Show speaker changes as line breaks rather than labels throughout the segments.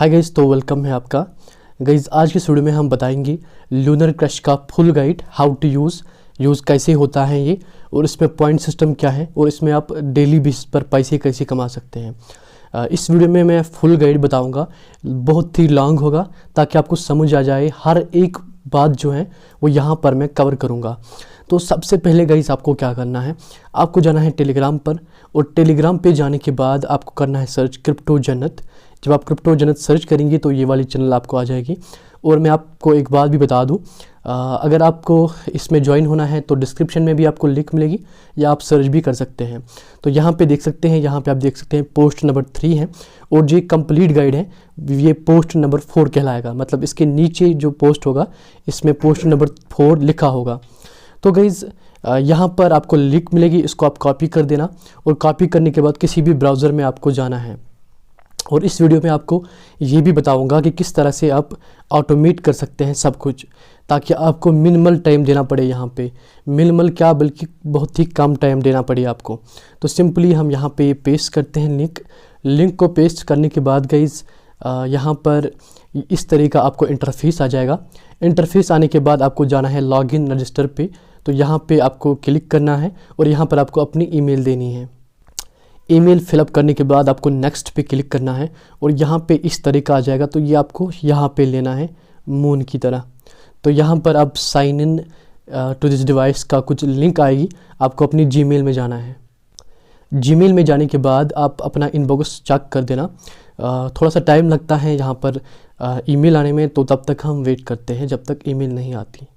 Hi guys, तो welcome है आपका। गाइज आज की वीडियो में हम बताएंगे लूनर क्रश का full guide, how to use कैसे होता है ये, और इसमें पॉइंट सिस्टम क्या है, और इसमें आप डेली बेसिस पर पैसे कैसे कमा सकते हैं। इस वीडियो में मैं फुल गाइड बताऊंगा। बहुत ही लॉन्ग होगा ताकि आपको समझ आ जाए। हर एक बात जो है वो यहाँ पर मैं कवर करूँगा। तो सबसे पहले गाइज आपको क्या करना है, आपको जाना है टेलीग्राम पर, और टेलीग्राम पे जाने के बाद आपको करना है सर्च क्रिप्टो जन्नत। जब आप क्रिप्टो जन्नत सर्च करेंगे तो ये वाली चैनल आपको आ जाएगी। और मैं आपको एक बात भी बता दूं, अगर आपको इसमें ज्वाइन होना है तो डिस्क्रिप्शन में भी आपको लिंक मिलेगी, या आप सर्च भी कर सकते हैं। तो यहाँ पे देख सकते हैं, यहाँ पे आप देख सकते हैं पोस्ट नंबर 3 है, और जो कंप्लीट गाइड है ये पोस्ट नंबर 4 कहलाएगा। मतलब इसके नीचे जो पोस्ट होगा इसमें पोस्ट नंबर 4 लिखा होगा। तो गाइज़ यहाँ पर आपको लिंक मिलेगी, इसको आप कॉपी कर देना, और कॉपी करने के बाद किसी भी ब्राउज़र में आपको जाना है। और इस वीडियो में आपको ये भी बताऊंगा कि किस तरह से आप ऑटोमेट कर सकते हैं सब कुछ, ताकि आपको मिनिमल टाइम देना पड़े। यहाँ पे मिनिमल क्या, बल्कि बहुत ही कम टाइम देना पड़े आपको। तो सिंपली हम यहाँ पे पेस्ट करते हैं लिंक को पेस्ट करने के बाद गाइज़ यहाँ पर इस तरह का आपको इंटरफेस आ जाएगा। इंटरफेस आने के बाद आपको जाना है लॉगिन रजिस्टर पे। तो यहाँ पे आपको क्लिक करना है और यहाँ पर आपको अपनी ईमेल देनी है। ईमेल फिलअप करने के बाद आपको नेक्स्ट पे क्लिक करना है, और यहाँ पे इस तरह का आ जाएगा। तो ये आपको यहाँ पे लेना है मून की तरह। तो यहाँ पर आप sign in to this device का कुछ लिंक आएगी, आपको अपनी जीमेल में जाना है। जीमेल में जाने के बाद आप अपना इनबॉक्स चेक कर देना। थोड़ा सा टाइम लगता है यहाँ पर ईमेल आने में, तो तब तक हम वेट करते हैं जब तक ईमेल नहीं आती।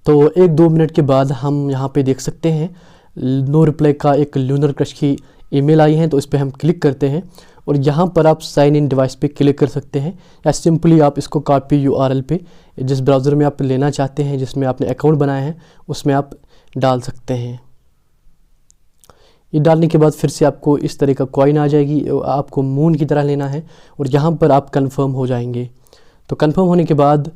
तो 1-2 मिनट के बाद हम यहाँ पे देख सकते हैं नो रिप्लाई का एक लूनर क्रश की ईमेल आई है। तो इस पर हम क्लिक करते हैं, और यहाँ पर आप साइन इन डिवाइस पे क्लिक कर सकते हैं, या सिंपली आप इसको कॉपी यूआरएल पे जिस ब्राउज़र में आप लेना चाहते हैं, जिसमें आपने अकाउंट बनाया है, उसमें आप डाल सकते हैं। ये डालने के बाद फिर से आपको इस तरह का कॉइन आ जाएगी, आपको मून की तरह लेना है, और यहाँ पर आप कंफर्म हो जाएंगे। तो कंफर्म होने के बाद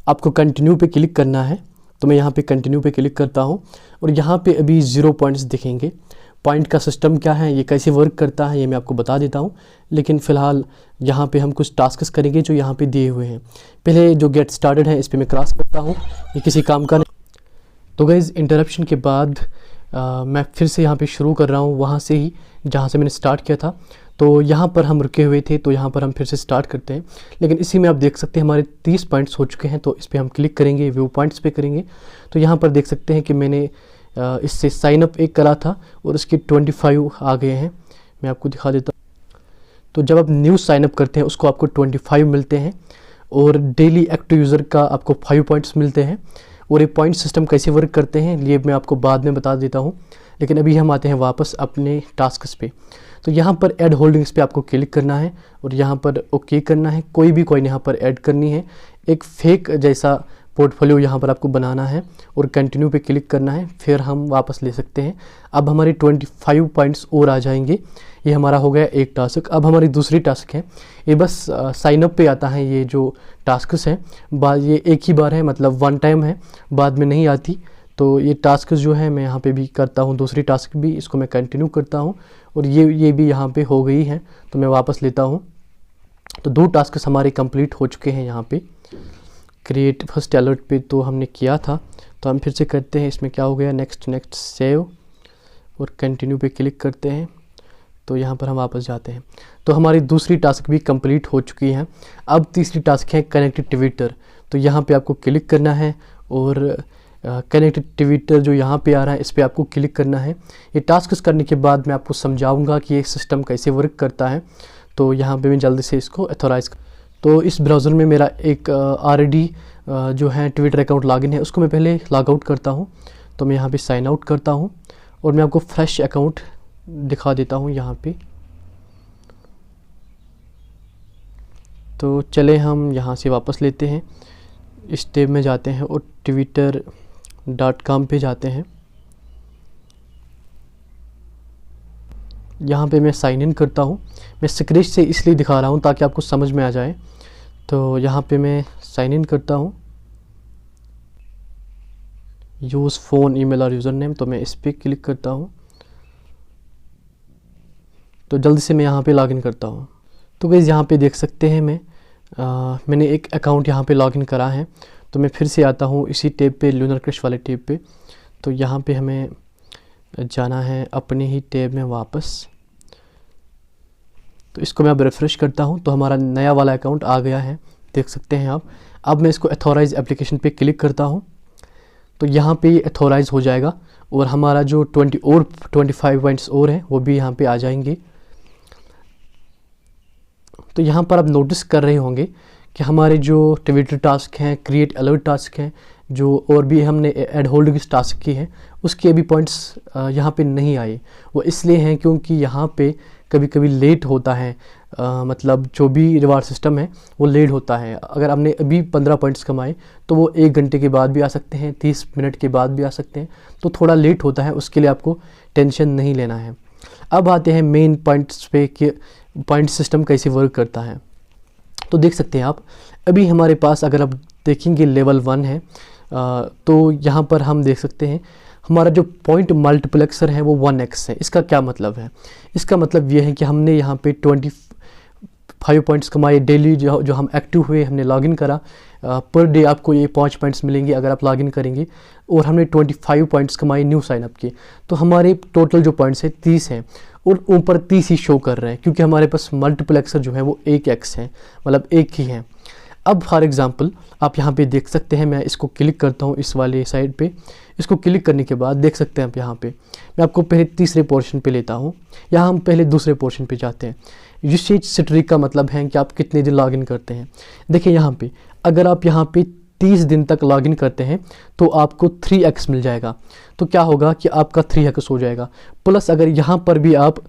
आपको कंटिन्यू पे क्लिक करना है। तो मैं यहाँ पे कंटिन्यू पे क्लिक करता हूँ, और यहाँ पे अभी 0 पॉइंट्स दिखेंगे। पॉइंट का सिस्टम क्या है, ये कैसे वर्क करता है, ये मैं आपको बता देता हूँ। लेकिन फ़िलहाल यहाँ पे हम कुछ टास्क्स करेंगे जो यहाँ पे दिए हुए हैं। पहले जो गेट स्टार्टेड है इस पर मैं क्रॉस करता हूँ, ये किसी काम का नहीं। तो गाइज़ इंटरप्शन के बाद मैं फिर से यहाँ पे शुरू कर रहा हूँ, वहाँ से ही जहाँ से मैंने स्टार्ट किया था। तो यहाँ पर हम रुके हुए थे, तो यहाँ पर हम फिर से स्टार्ट करते हैं। लेकिन इसी में आप देख सकते हैं हमारे 30 पॉइंट्स हो चुके हैं। तो इस पर हम क्लिक करेंगे, व्यू पॉइंट्स पे करेंगे। तो यहाँ पर देख सकते हैं कि मैंने इससे साइनअप एक करा था, और इसके 25 आ गए हैं। मैं आपको दिखा देता हूँ। तो जब आप न्यू साइनअप करते हैं उसको आपको 25 मिलते हैं, और डेली एक्टिव यूज़र का आपको 5 पॉइंट्स मिलते हैं। और ये पॉइंट सिस्टम कैसे वर्क करते हैं ये मैं आपको बाद में बता देता हूँ। लेकिन अभी हम आते हैं वापस अपने टास्क्स पे। तो यहाँ पर ऐड होल्डिंग्स पे आपको क्लिक करना है, और यहाँ पर ओके करना है। कोई भी कॉइन यहाँ पर ऐड करनी है, एक फेक जैसा पोर्टफोलियो यहाँ पर आपको बनाना है, और कंटिन्यू पे क्लिक करना है। फिर हम वापस ले सकते हैं। अब हमारे 25 पॉइंट्स और आ जाएंगे। ये हमारा हो गया एक टास्क। अब हमारी दूसरी टास्क है, ये बस साइनअप पे आता है। ये जो टास्क्स हैं ये एक ही बार है, मतलब 1 टाइम है, बाद में नहीं आती। तो ये टास्क जो है मैं यहाँ पे भी करता हूँ, दूसरी टास्क भी, इसको मैं कंटिन्यू करता हूँ, और ये भी यहाँ पे हो गई है। तो मैं वापस लेता हूँ। तो 2 टास्क हमारे कंप्लीट हो चुके हैं। यहाँ पे क्रिएट फर्स्ट अलर्ट पे तो हमने किया था, तो हम फिर से करते हैं। इसमें क्या हो गया, नेक्स्ट सेव, और कंटिन्यू पे क्लिक करते हैं। तो यहाँ पर हम वापस जाते हैं। तो हमारी दूसरी टास्क भी कंप्लीट हो चुकी है। अब तीसरी टास्क है कनेक्टेड ट्विटर। तो यहाँ पे आपको क्लिक करना है, और कनेक्टेड ट्विटर जो यहाँ पे आ रहा है इस पर आपको क्लिक करना है। ये टास्क करने के बाद मैं आपको समझाऊंगा कि ये सिस्टम कैसे वर्क करता है। तो यहाँ पे मैं जल्दी से इसको ऑथोराइज़। तो इस ब्राउज़र में मेरा एक ऑलरेडी जो है ट्विटर अकाउंट लॉगिन है, उसको मैं पहले लॉग आउट करता हूँ। तो मैं यहाँ पे साइन आउट करता हूँ, और मैं आपको फ्रेश अकाउंट दिखा देता हूँ यहाँ पे। तो चले हम यहाँ से वापस लेते हैं, इस टैब में जाते हैं, और twitter.com पे जाते हैं। यहाँ पे मैं साइन इन करता हूँ। मैं स्क्रीन से इसलिए दिखा रहा हूँ ताकि आपको समझ में आ जाए। तो यहाँ पे मैं साइन इन करता हूँ, यूज़ फ़ोन, ईमेल और यूज़र नेम। तो मैं इस पर क्लिक करता हूँ। तो जल्दी से मैं यहाँ पे लॉगिन करता हूँ। तो गाइस यहाँ पे देख सकते हैं मैंने एक अकाउंट यहाँ पे लॉगिन करा है। तो मैं फिर से आता हूँ इसी टैब पे, लूनर क्रश वाले टैब पे। तो यहाँ पे हमें जाना है अपने ही टैब में वापस। तो इसको मैं अब रिफ़्रेश करता हूँ तो हमारा नया वाला अकाउंट आ गया है, देख सकते हैं आप। अब मैं इसको एथोराइज एप्लीकेशन पे क्लिक करता हूँ तो यहाँ पे एथोराइज हो जाएगा और हमारा जो 25 पॉइंट्स और हैं वो भी यहाँ पे आ जाएंगे। तो यहाँ पर आप नोटिस कर रहे होंगे कि हमारे जो ट्विटर टास्क हैं, क्रिएट अलर्ट टास्क हैं, जो और भी हमने एड होल्डिंग्स टास्क की है, उसके अभी पॉइंट्स यहाँ पे नहीं आए। वो इसलिए हैं क्योंकि यहाँ पे कभी कभी लेट होता है, मतलब जो भी रिवार्ड सिस्टम है वो लेट होता है। अगर हमने अभी 15 पॉइंट्स कमाए तो वो 1 घंटे के बाद भी आ सकते हैं, 30 मिनट के बाद भी आ सकते हैं। तो थोड़ा लेट होता है, उसके लिए आपको टेंशन नहीं लेना है। अब आते हैं मेन पॉइंट्स पे कि पॉइंट सिस्टम कैसे वर्क करता है। तो देख सकते हैं आप, अभी हमारे पास अगर आप देखेंगे लेवल 1 है, तो यहाँ पर हम देख सकते हैं हमारा जो पॉइंट मल्टीप्लेक्सर है वो 1x है। इसका क्या मतलब है? इसका मतलब ये है कि हमने यहाँ पे 25 पॉइंट्स कमाए डेली, जो हम एक्टिव हुए, हमने लॉगिन करा। पर डे आपको ये 5 पॉइंट्स मिलेंगे अगर आप लॉगिन करेंगे। और हमने 25 पॉइंट्स कमाए न्यू साइनअप के, तो हमारे टोटल जो पॉइंट्स है 30 हैं और ऊपर 30 ही शो कर रहे हैं क्योंकि हमारे पास मल्टीप्लेक्सर जो है वो 1x है, मतलब एक ही है। अब फॉर एग्ज़ाम्पल आप यहाँ पे देख सकते हैं, मैं इसको क्लिक करता हूँ इस वाले साइड पे। इसको क्लिक करने के बाद देख सकते हैं आप यहाँ पे, मैं आपको पहले तीसरे पोर्शन पे लेता हूँ। यहाँ हम पहले दूसरे पोर्शन पे जाते हैं। यूसेज स्ट्रीक का मतलब है कि आप कितने दिन लॉगिन करते हैं। देखिए यहाँ पे अगर आप यहाँ पे 30 दिन तक लॉगिन करते हैं तो आपको 3x मिल जाएगा। तो क्या होगा कि आपका 3x हो जाएगा। प्लस अगर यहाँ पर भी आप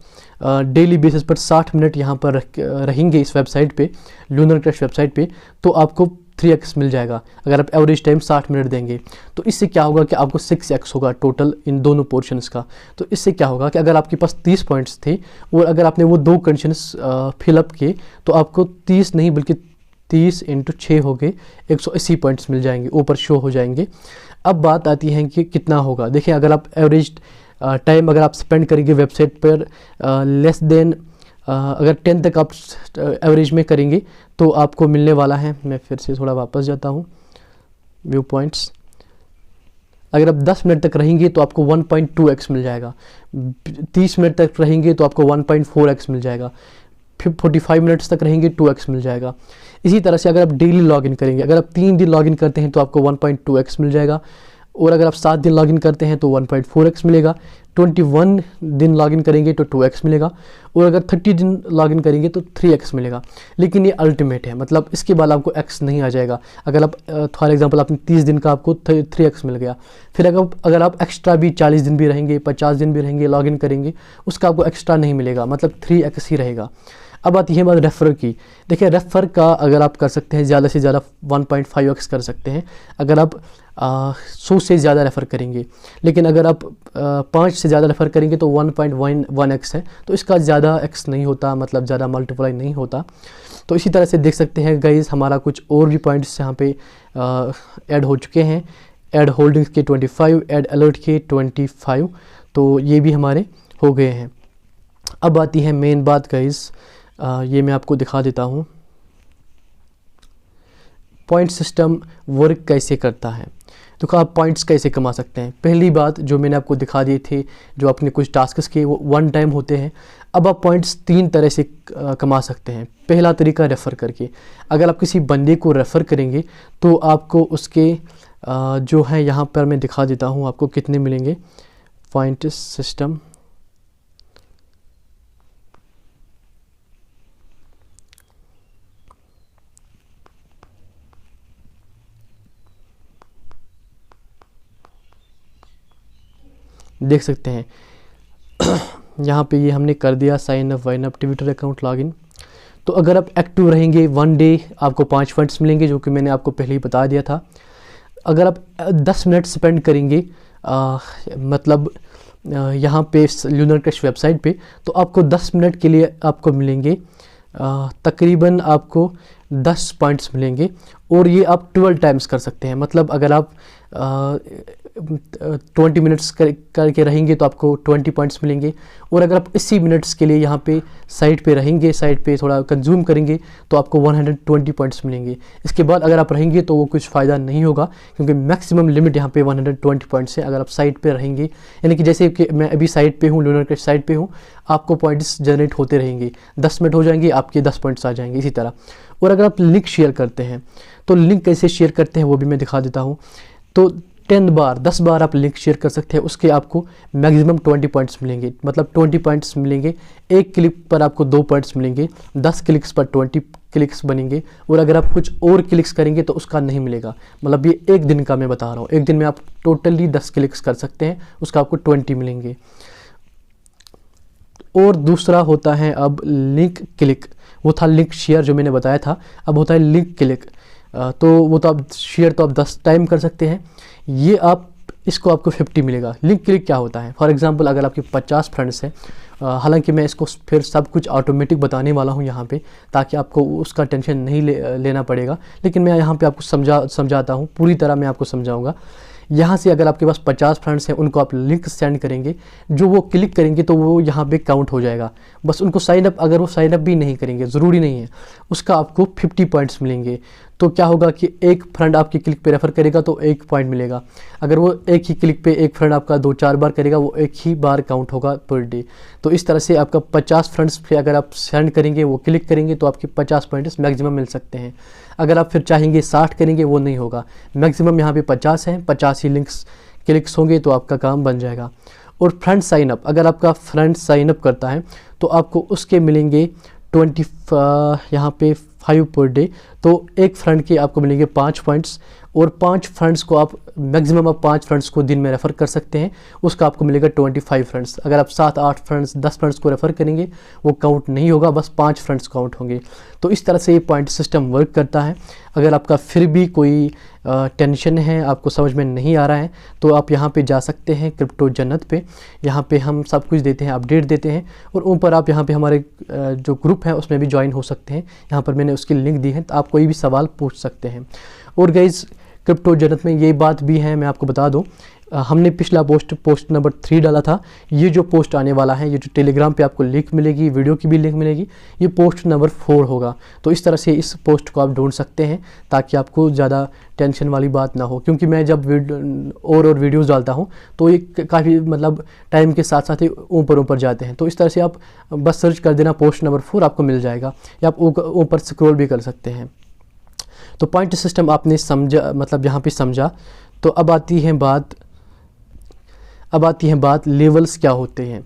डेली बेसिस पर 60 मिनट यहाँ पर रहेंगे इस वेबसाइट पे, लूनर क्रश वेबसाइट पे, तो आपको 3x मिल जाएगा। अगर आप एवरेज टाइम 60 मिनट देंगे तो इससे क्या होगा कि आपको 6x होगा टोटल इन दोनों पोर्शंस का। तो इससे क्या होगा कि अगर आपके पास 30 पॉइंट्स थे और अगर आपने वो 2 कंडीशंस फिलअप किए तो आपको 30 नहीं बल्कि 30 × 6 हो गए 180 पॉइंट्स मिल जाएंगे, ऊपर शो हो जाएंगे। अब बात आती है कि कितना होगा। देखिए अगर आप एवरेज टाइम अगर आप स्पेंड करेंगे वेबसाइट पर लेस देन अगर 10 तक आप एवरेज में करेंगे तो आपको मिलने वाला है, मैं फिर से थोड़ा वापस जाता हूँ व्यू पॉइंट्स। अगर आप 10 मिनट तक रहेंगे तो आपको 1.2x मिल जाएगा। 30 मिनट तक रहेंगे तो आपको 1.4x मिल जाएगा। फिर 45 मिनट्स तक रहेंगे 2x मिल जाएगा। इसी तरह से अगर आप डेली लॉगिन करेंगे, अगर आप 3 दिन लॉगिन करते हैं तो आपको 1.2x मिल जाएगा। और अगर आप 7 दिन लॉगिन करते हैं तो 1.4x मिलेगा। 21 दिन लॉगिन करेंगे तो 2x मिलेगा। और अगर 30 दिन लॉगिन करेंगे तो 3x मिलेगा। लेकिन ये अल्टीमेट है, मतलब इसके बाद आपको x नहीं आ जाएगा। अगर आप फॉर एग्जांपल आपने 30 दिन का आपको 3x मिल गया, फिर अगर आप एक्स्ट्रा भी 40 दिन भी रहेंगे, 50 दिन भी रहेंगे, लॉगिन करेंगे, उसका आपको एक्स्ट्रा नहीं मिलेगा, मतलब 3x ही रहेगा। अब आती है बात रेफ़र की। देखिए रेफ़र का अगर आप कर सकते हैं ज़्यादा से ज़्यादा 1.5x कर सकते हैं अगर आप 100 से ज़्यादा रेफ़र करेंगे। लेकिन अगर आप 5 से ज़्यादा रेफ़र करेंगे तो 1.1x है, तो इसका ज़्यादा x नहीं होता, मतलब ज़्यादा मल्टीप्लाई नहीं होता। तो इसी तरह से देख सकते हैं गाइज़ हमारा कुछ और भी पॉइंट्स यहाँ पे ऐड हो चुके हैं। ऐड होल्डिंग्स के 25, ऐड अलर्ट के 25, तो ये भी हमारे हो गए हैं। अब आती है मेन बात गाइज़, ये मैं आपको दिखा देता हूँ पॉइंट सिस्टम वर्क कैसे करता है। तो आप पॉइंट्स कैसे कमा सकते हैं। पहली बात जो मैंने आपको दिखा दिए थे, जो आपने कुछ टास्क्स किए वो 1 टाइम होते हैं। अब आप पॉइंट्स 3 तरह से कमा सकते हैं। पहला तरीका रेफ़र करके। अगर आप किसी बंदे को रेफ़र करेंगे तो आपको उसके जो है यहाँ पर मैं दिखा देता हूँ आपको कितने मिलेंगे। पॉइंट सिस्टम देख सकते हैं यहाँ पे ये हमने कर दिया sign up wine up Twitter account login. तो अगर आप एक्टिव रहेंगे 1 डे आपको 5 पॉइंट्स मिलेंगे, जो कि मैंने आपको पहले ही बता दिया था। अगर आप 10 मिनट स्पेंड करेंगे मतलब यहाँ पे लूनर क्रश वेबसाइट पे, तो आपको 10 मिनट के लिए आपको मिलेंगे तकरीबन आपको 10 पॉइंट्स मिलेंगे। और ये आप 12 टाइम्स कर सकते हैं। मतलब अगर आप 20 मिनट्स करके रहेंगे तो आपको 20 पॉइंट्स मिलेंगे। और अगर आप 80 मिनट्स के लिए यहाँ पे साइट पे रहेंगे, साइट पे थोड़ा कंज्यूम करेंगे तो आपको 120 पॉइंट्स मिलेंगे। इसके बाद अगर आप रहेंगे तो वो कुछ फ़ायदा नहीं होगा, क्योंकि मैक्सिमम लिमिट यहाँ पे 120 पॉइंट्स है अगर आप साइट पे रहेंगे। यानी कि जैसे कि मैं अभी साइट पे हूँ, लूनर क्रश साइट पे हूँ, आपको पॉइंट्स जनरेट होते रहेंगे, 10 मिनट हो जाएंगे आपके 10 पॉइंट्स आ जाएंगे इसी तरह। और अगर आप लिंक शेयर करते हैं तो लिंक कैसे शेयर करते हैं वो भी मैं दिखा देता हूँ। तो 10 बार आप लिंक शेयर कर सकते हैं, उसके आपको मैक्सिमम 20 पॉइंट्स मिलेंगे। मतलब 20 पॉइंट्स मिलेंगे, एक क्लिक पर आपको 2 पॉइंट्स मिलेंगे, 10 क्लिक्स पर 20 क्लिक्स बनेंगे। और अगर आप कुछ और क्लिक्स करेंगे तो उसका नहीं मिलेगा। मतलब ये एक दिन का मैं बता रहा हूँ, एक दिन में आप टोटली 10 क्लिक्स कर सकते हैं, उसका आपको 20 मिलेंगे। और दूसरा होता है अब लिंक क्लिक, वो था लिंक शेयर जो मैंने बताया था, अब होता है लिंक क्लिक। तो वो तो आप शेयर तो आप 10 टाइम कर सकते हैं, ये आप इसको आपको 50 मिलेगा। लिंक क्लिक क्या होता है, फॉर एग्जांपल अगर आपके 50 फ्रेंड्स हैं, हालांकि मैं इसको फिर सब कुछ ऑटोमेटिक बताने वाला हूं यहाँ पे, ताकि आपको उसका टेंशन नहीं लेना पड़ेगा, लेकिन मैं यहाँ पे आपको समझाता हूँ, पूरी तरह मैं आपको समझाऊँगा। यहाँ से अगर आपके पास 50 फ्रेंड्स हैं, उनको आप लिंक सेंड करेंगे, जो वो क्लिक करेंगे तो वो यहाँ पे काउंट हो जाएगा। बस उनको साइन अप, अगर वो साइन अप भी नहीं करेंगे, ज़रूरी नहीं है, उसका आपको 50 पॉइंट्स मिलेंगे। तो क्या होगा कि एक फ्रेंड आपकी क्लिक पे रेफ़र करेगा तो 1 पॉइंट मिलेगा। अगर वो एक ही क्लिक पे एक फ्रेंड आपका 2-4 बार करेगा, वो एक ही बार काउंट होगा पर डे। तो इस तरह से आपका 50 फ्रेंड्स पे अगर आप सेंड करेंगे, वो क्लिक करेंगे तो आपके 50 पॉइंट्स मैक्सिमम मिल सकते हैं। अगर आप फिर चाहेंगे 60 करेंगे, वो नहीं होगा, मैक्सिमम यहाँ पे 50 हैं, 50 ही क्लिक्स होंगे तो आपका काम बन जाएगा। और फ्रेंड साइन अप, अगर आपका फ्रेंड साइन अप करता है तो आपको उसके मिलेंगे 20 यहाँ पे 5 पर डे। तो एक फ्रेंड के आपको मिलेंगे 5 पॉइंट्स, और 5 फ्रेंड्स को आप मैक्सिमम आप 5 फ्रेंड्स को दिन में रेफ़र कर सकते हैं, उसका आपको मिलेगा 25 फ्रेंड्स। अगर आप 7-8 फ्रेंड्स 10 फ्रेंड्स को रेफ़र करेंगे वो काउंट नहीं होगा, बस 5 फ्रेंड्स काउंट होंगे। तो इस तरह से ये पॉइंट सिस्टम वर्क करता है। अगर आपका फिर भी कोई टेंशन है, आपको समझ में नहीं आ रहा है, तो आप यहाँ पे जा सकते हैं क्रिप्टो जन्नत पे। यहाँ पे हम सब कुछ देते हैं, अपडेट देते हैं, और ऊपर आप यहाँ पे हमारे जो ग्रुप है उसमें भी ज्वाइन हो सकते हैं। यहाँ पर मैंने उसकी लिंक दी है, तो आप कोई भी सवाल पूछ सकते हैं। और गाइज़ क्रिप्टो जन्नत में ये बात भी है, मैं आपको बता दूं, हमने पिछला पोस्ट नंबर 3 डाला था। ये जो पोस्ट आने वाला है, ये जो टेलीग्राम पे आपको लिंक मिलेगी, वीडियो की भी लिंक मिलेगी, ये पोस्ट नंबर 4 होगा। तो इस तरह से इस पोस्ट को आप ढूंढ सकते हैं, ताकि आपको ज़्यादा टेंशन वाली बात ना हो। क्योंकि मैं जब और वीडियोज़ डालता हूँ तो ये काफ़ी मतलब टाइम के साथ साथ ही ऊपर जाते हैं। तो इस तरह से आप बस सर्च कर देना पोस्ट नंबर 4, आपको मिल जाएगा, या आप ऊपर स्क्रॉल भी कर सकते हैं। तो पॉइंट सिस्टम आपने समझा, मतलब यहाँ पे समझा। तो अब आती है बात लेवल्स क्या होते हैं।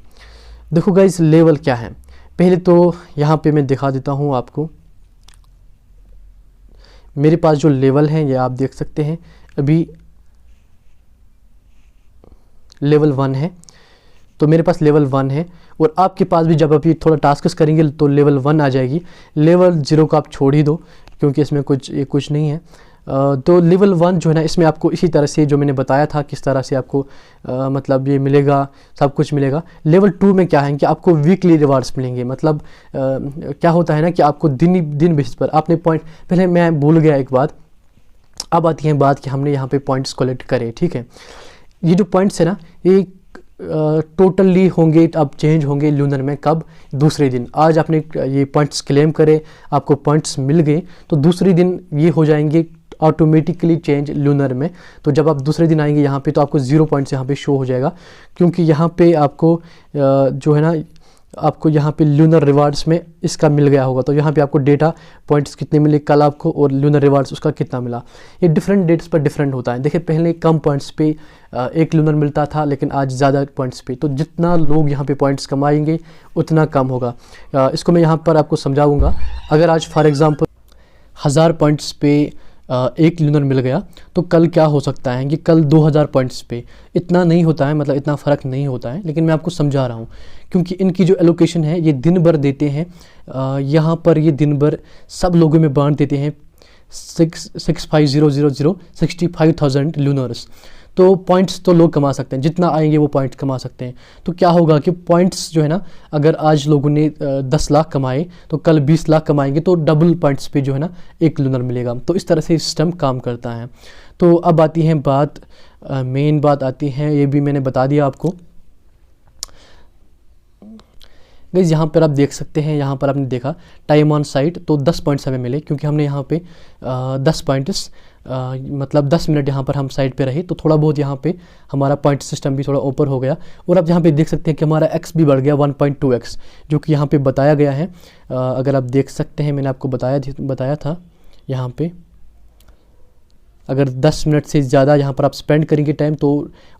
देखो गाइस, लेवल क्या है, पहले तो यहाँ पे मैं दिखा देता हूँ आपको। मेरे पास जो लेवल हैं ये आप देख सकते हैं, अभी लेवल 1 है, तो मेरे पास लेवल 1 है। और आपके पास भी जब अभी थोड़ा टास्क करेंगे तो लेवल 1 आ जाएगी। लेवल 0 को आप छोड़ ही दो, क्योंकि इसमें कुछ नहीं है। तो लेवल 1 जो है ना, इसमें आपको इसी तरह से जो मैंने बताया था, किस तरह से आपको मतलब ये मिलेगा, सब कुछ मिलेगा। लेवल 2 में क्या है कि आपको वीकली रिवार्ड्स मिलेंगे। मतलब क्या होता है ना कि आपको दिन बेसिस पर आपने पॉइंट, पहले मैं भूल गया एक बात, अब आती है बात कि हमने यहाँ पे पॉइंट्स कलेक्ट करे, ठीक है। ये जो पॉइंट्स है ना, ये टोटली होंगे, अब चेंज होंगे लूनर में कब, दूसरे दिन। आज आपने ये पॉइंट्स क्लेम करे, आपको पॉइंट्स मिल गए, तो दूसरे दिन ये हो जाएंगे ऑटोमेटिकली चेंज लूनर में। तो जब आप दूसरे दिन आएंगे यहाँ पे, तो आपको 0 पॉइंट्स यहाँ पे शो हो जाएगा, क्योंकि यहाँ पे आपको जो है ना, आपको यहाँ पे लूनर रिवार्ड्स में इसका मिल गया होगा। तो यहाँ पे आपको डेटा पॉइंट्स कितने मिले कल आपको, और लूनर रिवार्ड्स उसका कितना मिला। ये डिफरेंट डेट्स पर डिफरेंट होता है। देखिए, पहले कम पॉइंट्स पे 1 लूनर मिलता था, लेकिन आज ज़्यादा पॉइंट्स पे। तो जितना लोग यहाँ पे पॉइंट्स कमाएंगे उतना कम होगा। इसको मैं यहाँ पर आपको समझाऊँगा। अगर आज फॉर एग्ज़ाम्पल 1000 पॉइंट्स पे 1 लूनर मिल गया, तो कल क्या हो सकता है कि कल 2000 पॉइंट्स पे। इतना नहीं होता है, मतलब इतना फ़र्क नहीं होता है, लेकिन मैं आपको समझा रहा हूँ, क्योंकि इनकी जो एलोकेशन है ये दिन भर देते हैं। यहाँ पर ये दिन भर सब लोगों में बांट देते हैं 65,000 65,000 लूनर्स। तो पॉइंट्स तो लोग कमा सकते हैं, जितना आएंगे वो पॉइंट्स कमा सकते हैं। तो क्या होगा कि पॉइंट्स जो है ना, अगर आज लोगों ने 10 लाख कमाए तो कल 20 लाख कमाएंगे, तो डबल पॉइंट्स पे जो है ना एक लूनर मिलेगा। तो इस तरह से सिस्टम काम करता है। तो अब आती है बात, मेन बात आती है, ये भी मैंने बता दिया आपको। गाइस यहाँ पर आप देख सकते हैं, यहाँ पर आपने देखा टाइम ऑन साइट, तो 10 पॉइंट्स हमें मिले क्योंकि हमने यहाँ पे 10 पॉइंट्स मतलब 10 मिनट यहाँ पर हम साइट पे रहे, तो थोड़ा बहुत यहाँ पे हमारा पॉइंट सिस्टम भी थोड़ा ऊपर हो गया। और आप यहाँ पे देख सकते हैं कि हमारा x भी बढ़ गया 1.2x, जो कि यहाँ पे बताया गया है। अगर आप देख सकते हैं, मैंने आपको बताया था यहाँ पे, अगर 10 मिनट से ज़्यादा यहाँ पर आप स्पेंड करेंगे टाइम तो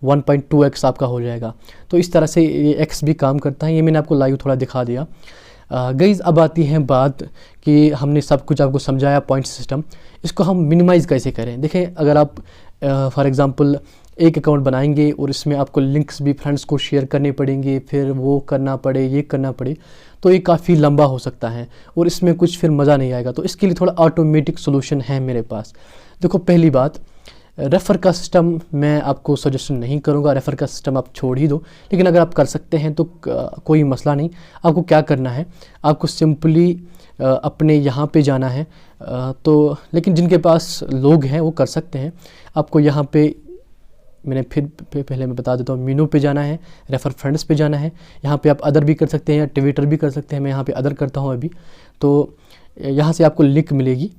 1.2x आपका हो जाएगा। तो इस तरह से ये x भी काम करता है। ये मैंने आपको लाइव थोड़ा दिखा दिया। गाइज़ अब आती है बात कि हमने सब कुछ आपको समझाया पॉइंट सिस्टम, इसको हम मिनिमाइज़ कैसे करें। देखें, अगर आप फॉर एग्ज़ाम्पल एक अकाउंट बनाएंगे और इसमें आपको लिंक्स भी फ्रेंड्स को शेयर करने पड़ेंगे, फिर वो करना पड़े, ये करना पड़े, तो ये काफ़ी लंबा हो सकता है और इसमें कुछ फिर मज़ा नहीं आएगा। तो इसके लिए थोड़ा ऑटोमेटिक सोल्यूशन है मेरे पास। देखो, पहली बात, रेफ़र का सिस्टम मैं आपको सजेशन नहीं करूंगा, रेफ़र का सिस्टम आप छोड़ ही दो। लेकिन अगर आप कर सकते हैं तो कोई मसला नहीं। आपको क्या करना है, आपको सिंपली अपने यहाँ पे जाना है। तो लेकिन जिनके पास लोग हैं वो कर सकते हैं। आपको यहाँ पे मैंने पहले मैं बता देता हूँ, मीनू पे जाना है, रेफ़र फ्रेंड्स पे जाना है। यहाँ पे आप अदर भी कर सकते हैं या ट्विटर भी कर सकते हैं। मैं यहाँ पे अदर करता हूँ अभी। तो यहाँ से आपको लिंक मिलेगी,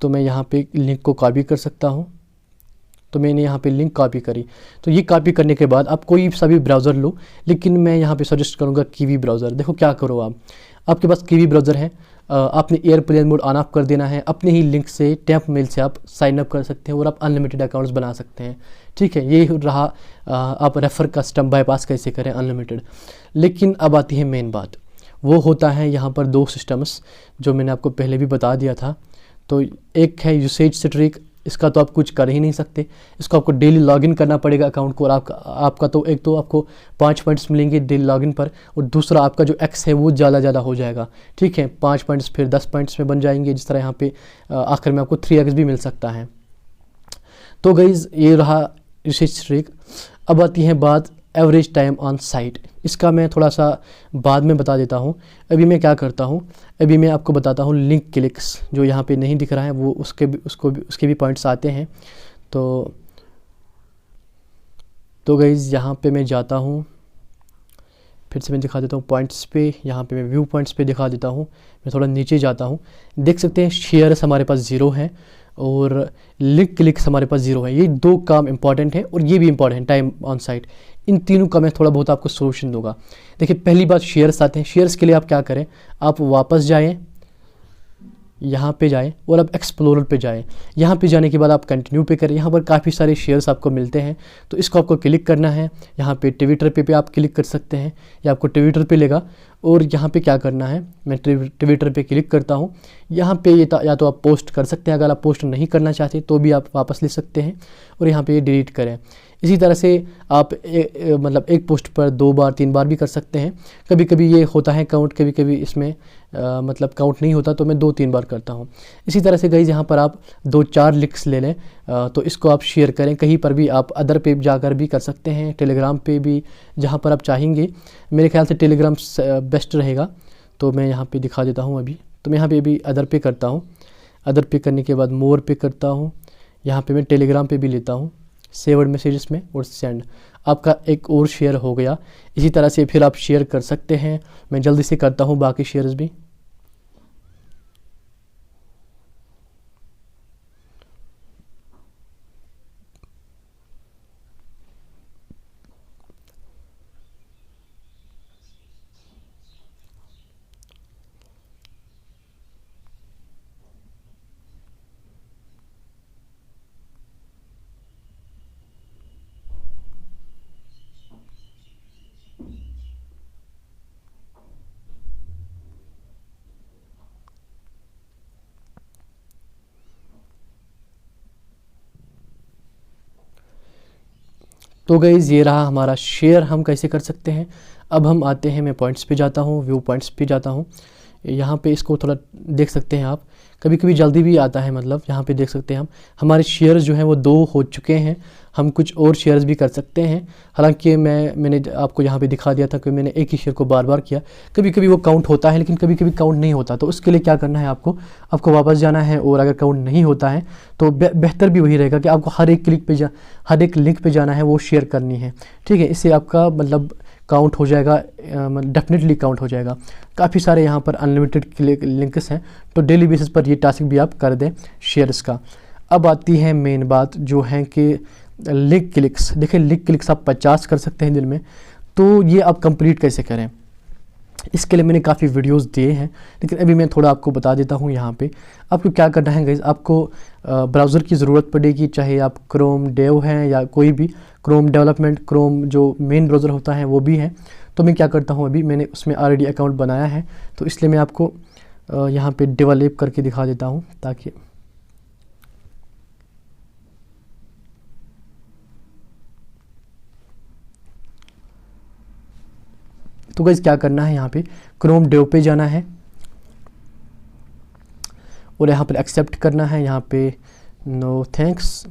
तो मैं यहाँ पे लिंक को कॉपी कर सकता हूँ। तो मैंने यहाँ पे लिंक कॉपी करी। तो ये कॉपी करने के बाद आप कोई सा भी ब्राउज़र लो, लेकिन मैं यहाँ पे सजेस्ट करूँगा कीवी ब्राउज़र। देखो क्या करो, आपके पास कीवी ब्राउज़र है, आपने एयरप्लेन मोड ऑन ऑफ कर देना है। अपने ही लिंक से टैप मेल से आप साइन अप कर सकते हैं और आप अनलिमिटेड अकाउंट्स बना सकते हैं। ठीक है, ये रहा आप रेफ़र का सिस्टम बाईपास कैसे करें अनलिमिटेड। लेकिन अब आती है मेन बात, वो होता है यहाँ पर 2 सिस्टम्स जो मैंने आपको पहले भी बता दिया था। तो एक है यूसेज स्ट्रीक, इसका तो आप कुछ कर ही नहीं सकते, इसको आपको डेली लॉगिन करना पड़ेगा अकाउंट को। और आपका तो एक तो आपको 5 पॉइंट्स मिलेंगे डेली लॉगिन पर, और दूसरा आपका जो एक्स है वो ज़्यादा हो जाएगा। ठीक है, 5 पॉइंट्स फिर 10 पॉइंट्स में बन जाएंगे, जिस तरह यहाँ पे आखिर में आपको 3x भी मिल सकता है। तो गाइज़ ये रहा यूसेज स्ट्रीक। अब आती है बात एवरेज टाइम ऑन साइट। इसका मैं थोड़ा सा बाद में बता देता हूँ। अभी मैं क्या करता हूँ, अभी मैं आपको बताता हूँ लिंक क्लिक्स, जो यहाँ पे नहीं दिख रहा है वो उसके भी पॉइंट्स आते हैं। तो गाइज़ यहाँ पे मैं जाता हूँ, फिर से मैं दिखा देता हूँ पॉइंट्स पे। यहाँ पे मैं व्यू पॉइंट्स पे दिखा देता हूँ। मैं थोड़ा नीचे जाता हूँ, देख सकते हैं शेयर्स हमारे पास 0 है और लिंक क्लिक्स हमारे पास 0 है। ये 2 काम इंपॉर्टेंट है और ये भी इंपॉर्टेंट है, टाइम ऑन साइट। इन तीनों का मैं थोड़ा बहुत आपको सोल्यूशन दूंगा। देखिए, पहली बात शेयर्स आते हैं। शेयर्स के लिए आप क्या करें, आप वापस जाएं, यहाँ पे जाएं और आप एक्सप्लोरर पे जाएं। यहाँ पे जाने के बाद आप कंटिन्यू पे करें। यहाँ पर काफ़ी सारे शेयर्स आपको मिलते हैं, तो इसको आपको क्लिक करना है। यहाँ पे ट्विटर पे आप क्लिक कर सकते हैं, या आपको ट्विटर पे लेगा। और यहाँ पे क्या करना है, मैं ट्विटर पे क्लिक करता हूँ। यहाँ पे ये या तो आप पोस्ट कर सकते हैं, अगर आप पोस्ट नहीं करना चाहते तो भी आप वापस ले सकते हैं और यहाँ पे ये डिलीट करें। इसी तरह से आप मतलब एक पोस्ट पर 2 बार 3 बार भी कर सकते हैं। कभी कभी ये होता है काउंट, कभी कभी इसमें मतलब काउंट नहीं होता, तो मैं 2-3 बार करता हूँ। इसी तरह से गाइस यहाँ पर आप 2-4 लिंक्स ले लें, तो इसको आप शेयर करें कहीं पर भी। आप अदर पे जाकर भी कर सकते हैं, टेलीग्राम पे भी, जहाँ पर आप चाहेंगे। मेरे ख्याल से टेलीग्राम बेस्ट रहेगा, तो मैं यहाँ पे दिखा देता हूँ अभी। तो मैं यहाँ पे भी अदर पे करता हूँ, अदर पे करने के बाद मोर पे करता हूँ। यहाँ पे मैं टेलीग्राम पे भी लेता हूँ, सेवर्ड मैसेजेस में, और सेंड। आपका एक और शेयर हो गया। इसी तरह से फिर आप शेयर कर सकते हैं। मैं जल्दी से करता हूँ बाकी शेयर्स भी। तो गाइज़ ये रहा हमारा शेयर, हम कैसे कर सकते हैं। अब हम आते हैं, मैं पॉइंट्स पे जाता हूँ, व्यू पॉइंट्स पे जाता हूँ। यहाँ पे इसको थोड़ा देख सकते हैं आप, कभी कभी जल्दी भी आता है, मतलब यहाँ पे देख सकते हैं हम हमारे शेयर्स जो हैं वो 2 हो चुके हैं, हम कुछ और शेयर्स भी कर सकते हैं। हालांकि मैंने आपको यहाँ पे दिखा दिया था कि मैंने एक ही शेयर को बार बार किया, कभी कभी वो काउंट होता है लेकिन कभी कभी काउंट नहीं होता। तो उसके लिए क्या करना है, आपको वापस जाना है, और अगर काउंट नहीं होता है तो बेहतर भी वही रहेगा कि आपको हर एक लिंक पे जाना है, वो शेयर करनी है, ठीक है। इससे आपका मतलब काउंट हो जाएगा, डेफिनेटली काउंट हो जाएगा। काफ़ी सारे यहाँ पर अनलिमिटेड लिंक्स हैं, तो डेली बेसिस पर ये टास्क भी आप कर दें शेयर्स का। अब आती है मेन बात जो है कि लिंक क्लिक्स। देखिए लिंक क्लिक्स आप 50 कर सकते हैं दिन में, तो ये आप कंप्लीट कैसे करें, इसके लिए मैंने काफ़ी वीडियोस दिए हैं, लेकिन अभी मैं थोड़ा आपको बता देता हूँ। यहाँ पे आपको क्या करना है गाइस, आपको ब्राउज़र की ज़रूरत पड़ेगी, चाहे आप क्रोम डेव हैं या कोई भी क्रोम डेवलपमेंट, क्रोम जो मेन ब्राउज़र होता है वो भी है। तो मैं क्या करता हूँ, अभी मैंने उसमें ऑलरेडी अकाउंट बनाया है, तो इसलिए मैं आपको यहाँ पे डेवलप करके दिखा देता हूँ ताकि तो गाइस क्या करना है, यहाँ पे क्रोम डेव पे जाना है और यहाँ पर एक्सेप्ट करना है, यहाँ पे नो थैंक्स।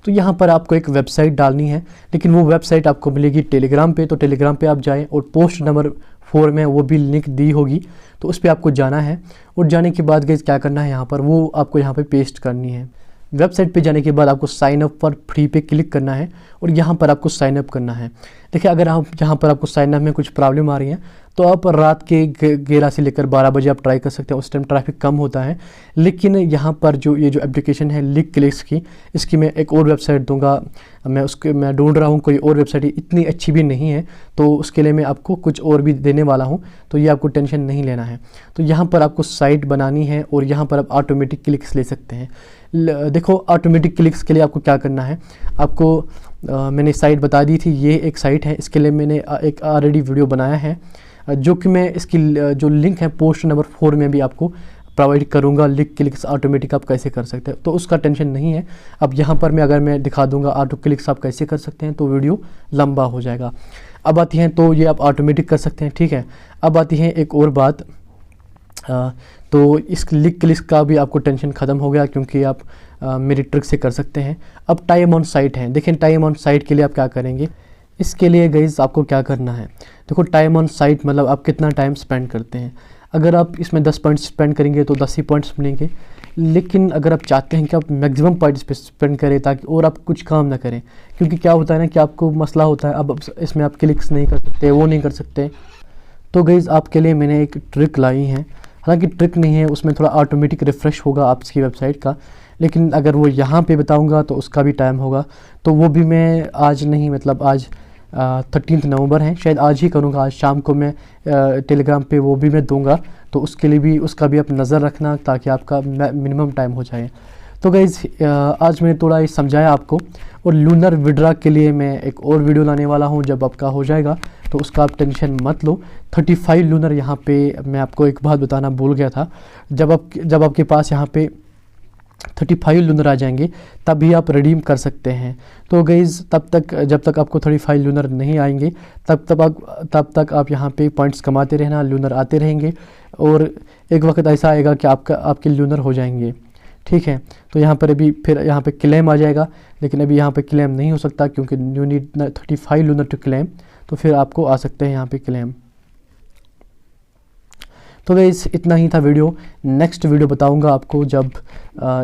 तो यहाँ पर आपको एक वेबसाइट डालनी है, लेकिन वो वेबसाइट आपको मिलेगी टेलीग्राम पे, तो टेलीग्राम पे आप जाएं और पोस्ट नंबर 4 में वो भी लिंक दी होगी, तो उस पर आपको जाना है। और जाने के बाद गाइस क्या करना है, यहाँ पर वो आपको यहाँ पे पेस्ट करनी है। वेबसाइट पे जाने के बाद आपको साइन अप फॉर फ्री पे क्लिक करना है और यहाँ पर आपको साइन अप करना है। देखिए अगर आप यहाँ पर आपको साइन अप में कुछ प्रॉब्लम आ रही है तो आप रात के 11 से लेकर 12 बजे आप ट्राई कर सकते हैं, उस टाइम ट्रैफिक कम होता है। लेकिन यहाँ पर जो ये जो एप्लीकेशन है लिंक क्लिक्स की, इसकी मैं एक और वेबसाइट दूंगा, मैं ढूंढ रहा हूँ कोई और वेबसाइट, इतनी अच्छी भी नहीं है, तो उसके लिए मैं आपको कुछ और भी देने वाला हूँ, तो ये आपको टेंशन नहीं लेना है। तो यहाँ पर आपको साइट बनानी है और यहाँ पर आप ऑटोमेटिक क्लिक्स ले सकते हैं। देखो ऑटोमेटिक क्लिक्स के लिए आपको क्या करना है, आपको मैंने साइट बता दी थी, ये एक साइट है, इसके लिए मैंने एक ऑलरेडी वीडियो बनाया है, जो कि मैं इसकी जो लिंक है पोस्ट नंबर 4 में भी आपको प्रोवाइड करूंगा। लिंक क्लिक्स ऑटोमेटिक आप कैसे कर सकते हैं, तो उसका टेंशन नहीं है। अब यहाँ पर मैं अगर मैं दिखा दूंगा ऑटो क्लिक्स आप कैसे कर सकते हैं, तो वीडियो लंबा हो जाएगा। अब आती हैं, तो ये आप ऑटोमेटिक कर सकते हैं, ठीक है। अब आती है एक और बात, तो इस लिंक क्लिक्स का भी आपको टेंशन ख़त्म हो गया, क्योंकि आप मेरी ट्रिक से कर सकते हैं। अब टाइम ऑन साइट है, देखें टाइम ऑन साइट के लिए आप क्या करेंगे, इसके लिए गाइस आपको क्या करना है, देखो टाइम ऑन साइट मतलब आप कितना टाइम स्पेंड करते हैं। अगर आप इसमें 10 पॉइंट्स स्पेंड करेंगे तो 10 ही पॉइंट्स मिलेंगे, लेकिन अगर आप चाहते हैं कि आप मैक्सिमम पॉइंट्स पे स्पेंड करें ताकि और आप कुछ काम ना करें, क्योंकि क्या होता है ना कि आपको मसला होता है, अब इसमें आप क्लिक्स नहीं कर सकते, वो नहीं कर सकते। तो गाइस आपके लिए मैंने एक ट्रिक लाई है, हालांकि ट्रिक नहीं है, उसमें थोड़ा ऑटोमेटिक रिफ़्रेश होगा आपकी वेबसाइट का, लेकिन अगर वो यहाँ पे बताऊँगा तो उसका भी टाइम होगा, तो वो भी मैं आज नहीं, मतलब आज 13 नवंबर है, शायद आज ही करूँगा, आज शाम को मैं टेलीग्राम पे वो भी मैं दूंगा, तो उसके लिए भी उसका भी आप नज़र रखना ताकि आपका मिनिमम टाइम हो जाए। तो गाइज़ आज मैंने थोड़ा ये समझाया आपको, और लूनर विड्रा के लिए मैं एक और वीडियो लाने वाला हूँ, जब आपका हो जाएगा तो उसका आप टेंशन मत लो। 35 लूनर यहाँ पे मैं आपको एक बात बताना भूल गया था, जब आपके पास यहाँ पे 35 लूनर आ जाएंगे तभी आप रिडीम कर सकते हैं। तो गाइज़ जब तक आपको 35 लूनर नहीं आएंगे तब तक आप यहाँ पे पॉइंट्स कमाते रहना, लूनर आते रहेंगे, और एक वक्त ऐसा आएगा कि आपके लूनर हो जाएंगे, ठीक है। तो यहाँ पर अभी फिर यहाँ पे क्लेम आ जाएगा, लेकिन अभी यहाँ पे क्लेम नहीं हो सकता क्योंकि you need 35 lunar to claim, तो फिर आपको आ सकते हैं यहाँ पे क्लेम। तो गाइस इतना ही था वीडियो, नेक्स्ट वीडियो बताऊंगा आपको जब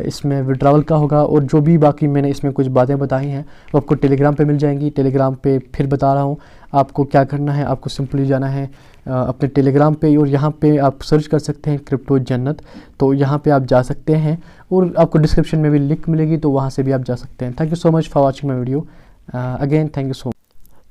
इसमें विड्रॉवल का होगा, और जो भी बाकी मैंने इसमें कुछ बातें बताई हैं वो आपको टेलीग्राम पे मिल जाएंगी। टेलीग्राम पे फिर बता रहा हूँ आपको क्या करना है, आपको सिंपली जाना है अपने टेलीग्राम पे, और यहाँ पे आप सर्च कर सकते हैं क्रिप्टो जन्नत, तो यहाँ पे आप जा सकते हैं, और आपको डिस्क्रिप्शन में भी लिंक मिलेगी, तो वहाँ से भी आप जा सकते हैं। Thank you so much for watching my video again, thank you so much.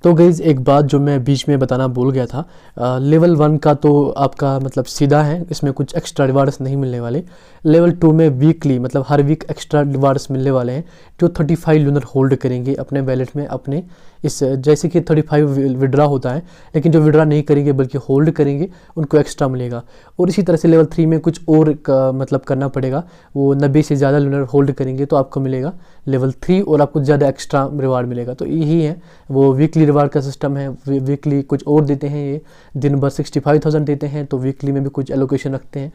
तो गाइज़ एक बात जो मैं बीच में बताना भूल गया था, लेवल 1 का तो आपका मतलब सीधा है, इसमें कुछ एक्स्ट्रा रिवार्ड्स नहीं मिलने वाले। लेवल 2 में वीकली मतलब हर वीक एक्स्ट्रा रिवार्ड्स मिलने वाले हैं, जो 35 लूनर होल्ड करेंगे अपने वैलेट में, अपने इस जैसे कि 35 विड्रा होता है, लेकिन जो विड्रा नहीं करेंगे बल्कि होल्ड करेंगे उनको एक्स्ट्रा मिलेगा। और इसी तरह से लेवल 3 में कुछ और मतलब करना पड़ेगा, वो 90 से ज़्यादा लूनर होल्ड करेंगे तो आपको मिलेगा लेवल 3 और आपको ज़्यादा एक्स्ट्रा रिवार्ड मिलेगा। तो यही है वो वीकली महीनेवार का सिस्टम है, वीकली कुछ और देते हैं, ये दिन भर 65,000 देते हैं, तो वीकली में भी कुछ एलोकेशन रखते हैं।